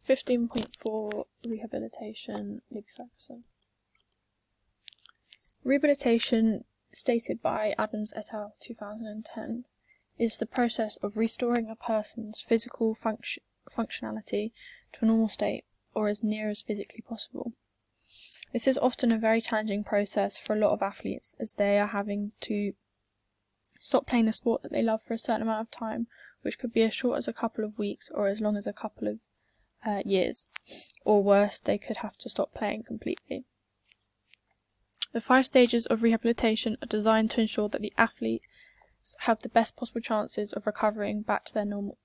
15.4 Rehabilitation, Libby Ferguson. Rehabilitation, stated by Adams et al. 2010, is the process of restoring a person's physical functionality to a normal state, or as near as physically possible. This is often a very challenging process for a lot of athletes, as they are having to stop playing the sport that they love for a certain amount of time, which could be as short as a couple of weeks or as long as a couple of years, or worse, they could have to stop playing completely. The 5 stages of rehabilitation are designed to ensure that the athletes have the best possible chances of recovering back to their normal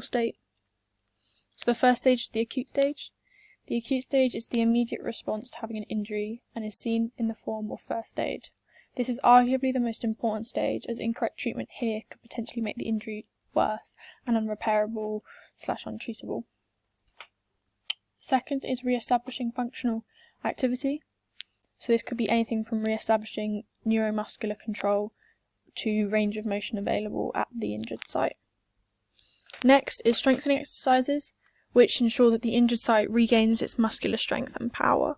state. So the first stage is the acute stage. The acute stage is the immediate response to having an injury and is seen in the form of first aid. This is arguably the most important stage, as incorrect treatment here could potentially make the injury worse and unrepairable/untreatable. Second is re-establishing functional activity. So this could be anything from re-establishing neuromuscular control to range of motion available at the injured site. Next is strengthening exercises, which ensure that the injured site regains its muscular strength and power.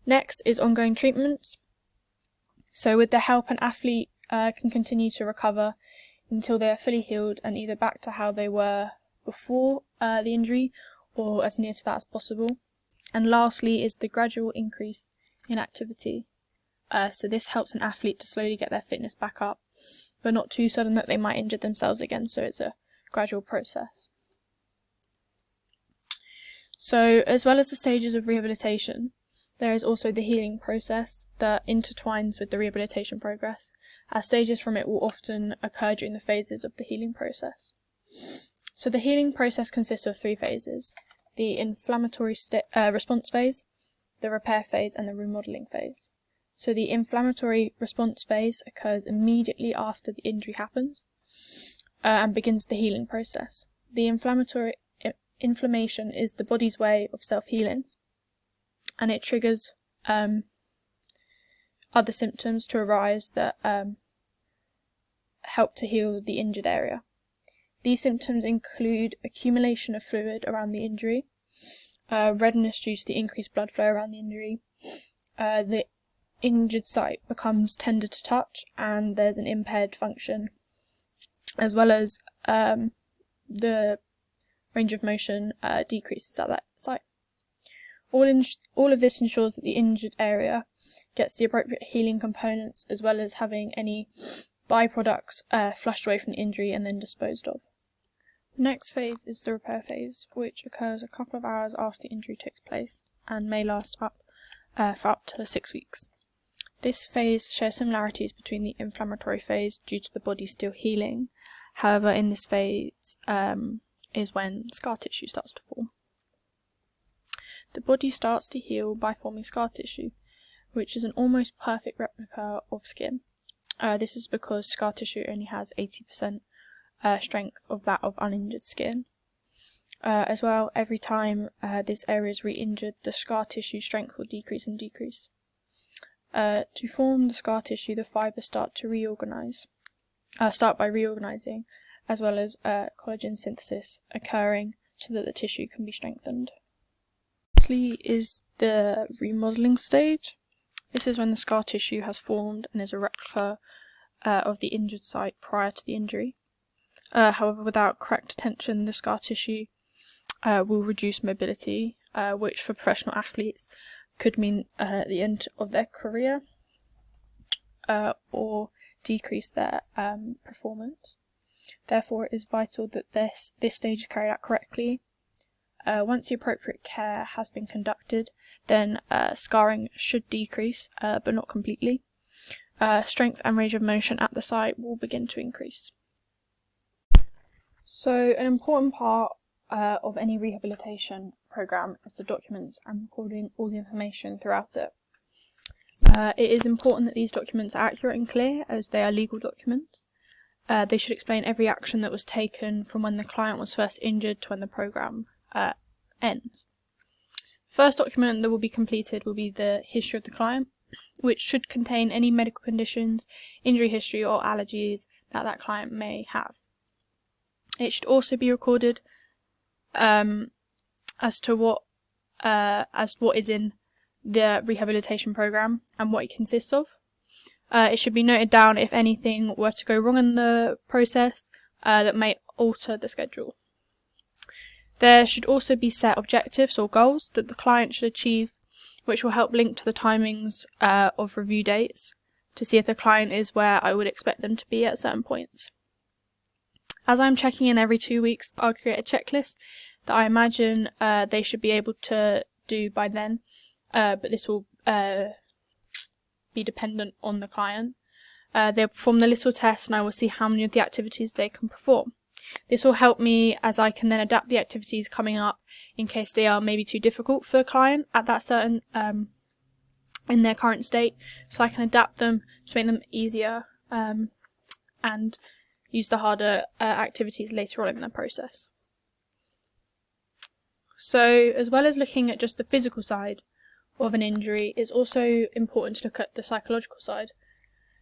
Next is ongoing treatments. So with the help, an athlete can continue to recover until they are fully healed and either back to how they were before the injury or as near to that as possible. And lastly is the gradual increase in activity. So this helps an athlete to slowly get their fitness back up, but not too sudden that they might injure themselves again, so it's a gradual process. So as well as the stages of rehabilitation, there is also the healing process that intertwines with the rehabilitation progress, as stages from it will often occur during the phases of the healing process. So the healing process consists of 3 phases: the inflammatory response phase, the repair phase, and the remodeling phase. So the inflammatory response phase occurs immediately after the injury happens and begins the healing process. The inflammation is the body's way of self-healing, and it triggers other symptoms to arise that help to heal the injured area. These symptoms include accumulation of fluid around the injury, redness due to the increased blood flow around the injury, the injured site becomes tender to touch, and there's an impaired function, as well as the range of motion decreases at that site. All of this ensures that the injured area gets the appropriate healing components, as well as having any byproducts flushed away from the injury and then disposed of. The next phase is the repair phase, which occurs a couple of hours after the injury takes place and may last for up to 6 weeks. This phase shares similarities between the inflammatory phase due to the body still healing. However, in this phase is when scar tissue starts to form. The body starts to heal by forming scar tissue, which is an almost perfect replica of skin. This is because scar tissue only has 80% strength of that of uninjured skin. As well, every time this area is re-injured, the scar tissue strength will decrease and decrease. To form the scar tissue, the fibres start by reorganizing, as well as collagen synthesis occurring so that the tissue can be strengthened. Lastly is the remodeling stage. This is when the scar tissue has formed and is a replica of the injured site prior to the injury. However, without correct attention, the scar tissue will reduce mobility, which for professional athletes could mean the end of their career or decrease their performance. Therefore, it is vital that this stage is carried out correctly. Once the appropriate care has been conducted, then scarring should decrease, but not completely. Strength and range of motion at the site will begin to increase. So an important part of any rehabilitation program is the documents and recording all the information throughout it. It is important that these documents are accurate and clear, as they are legal documents. They should explain every action that was taken from when the client was first injured to when the program ends. The first document that will be completed will be the history of the client, which should contain any medical conditions, injury history or allergies that client may have. It should also be recorded as what is in the rehabilitation program and what it consists of. It should be noted down if anything were to go wrong in the process that may alter the schedule. There should also be set objectives or goals that the client should achieve, which will help link to the timings of review dates to see if the client is where I would expect them to be at certain points. As I'm checking in every 2 weeks, I'll create a checklist that I imagine they should be able to do by then, but this will be dependent on the client. They'll perform the little test and I will see how many of the activities they can perform. This will help me as I can then adapt the activities coming up in case they are maybe too difficult for the client at that certain in their current state, so I can adapt them to make them easier and use the harder activities later on in the process. So as well as looking at just the physical side of an injury, it's also important to look at the psychological side.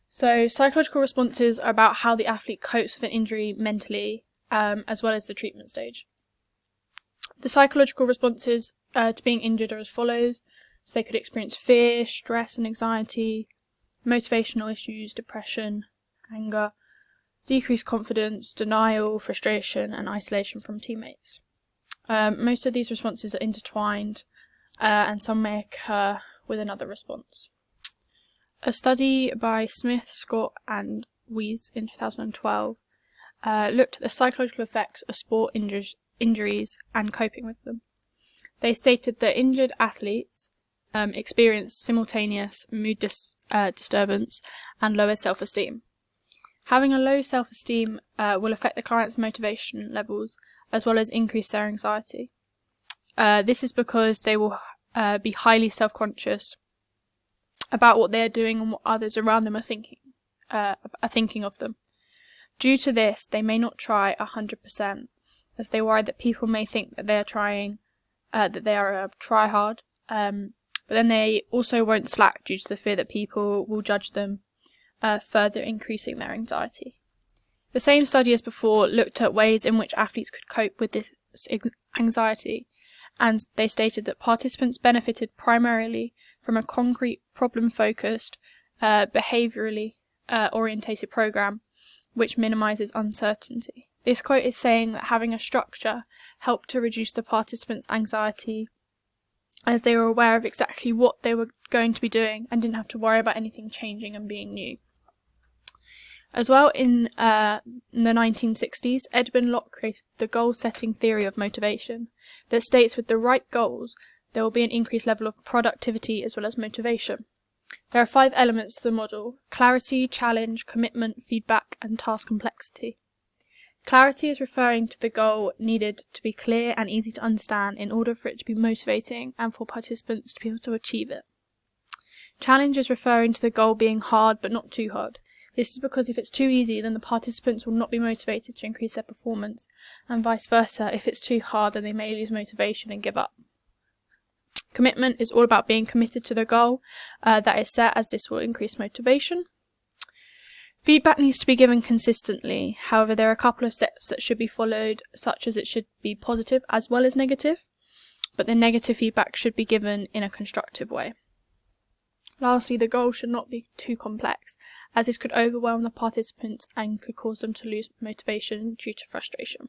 So psychological responses are about how the athlete copes with an injury mentally, as well as the treatment stage. The psychological responses to being injured are as follows. So they could experience fear, stress and anxiety, motivational issues, depression, anger, decreased confidence, denial, frustration and isolation from teammates. Most of these responses are intertwined, and some may occur with another response. A study by Smith, Scott and Weiss in 2012 looked at the psychological effects of sport injuries and coping with them. They stated that injured athletes experience simultaneous mood disturbance and lowered self-esteem. Having a low self-esteem will affect the client's motivation levels as well as increase their anxiety. This is because they will be highly self-conscious about what they are doing and what others around them are thinking of them. Due to this, they may not try 100%, as they worry that people may think that they are trying, that they are a try-hard, but then they also won't slack due to the fear that people will judge them, further increasing their anxiety. The same study as before looked at ways in which athletes could cope with this anxiety, and they stated that participants benefited primarily from a concrete, problem-focused, behaviourally orientated program, which minimises uncertainty. This quote is saying that having a structure helped to reduce the participants' anxiety, as they were aware of exactly what they were going to be doing and didn't have to worry about anything changing and being new. As well, in the 1960s, Edmund Locke created the goal-setting theory of motivation that states with the right goals, there will be an increased level of productivity as well as motivation. There are 5 elements to the model: clarity, challenge, commitment, feedback, and task complexity. Clarity is referring to the goal needed to be clear and easy to understand in order for it to be motivating and for participants to be able to achieve it. Challenge is referring to the goal being hard but not too hard. This is because if it's too easy, then the participants will not be motivated to increase their performance, and vice versa, if it's too hard, then they may lose motivation and give up. Commitment is all about being committed to the goal that is set, as this will increase motivation. Feedback needs to be given consistently. However, there are a couple of steps that should be followed, such as it should be positive as well as negative, but the negative feedback should be given in a constructive way. Lastly, the goal should not be too complex, as this could overwhelm the participants and could cause them to lose motivation due to frustration.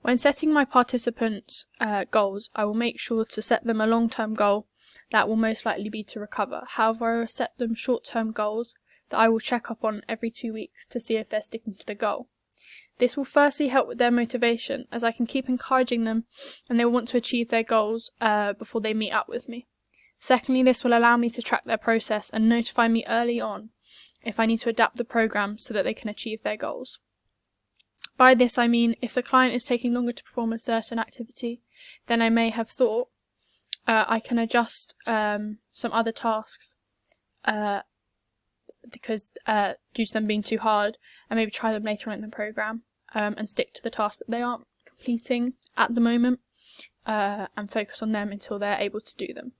When setting my participants' goals, I will make sure to set them a long-term goal that will most likely be to recover. However, I will set them short-term goals that I will check up on every 2 weeks to see if they're sticking to the goal. This will firstly help with their motivation, as I can keep encouraging them and they will want to achieve their goals before they meet up with me. Secondly, this will allow me to track their process and notify me early on if I need to adapt the program so that they can achieve their goals. By this I mean, if the client is taking longer to perform a certain activity than I may have thought, I can adjust some other tasks because due to them being too hard, and maybe try them later on in the program and stick to the tasks that they aren't completing at the moment and focus on them until they're able to do them.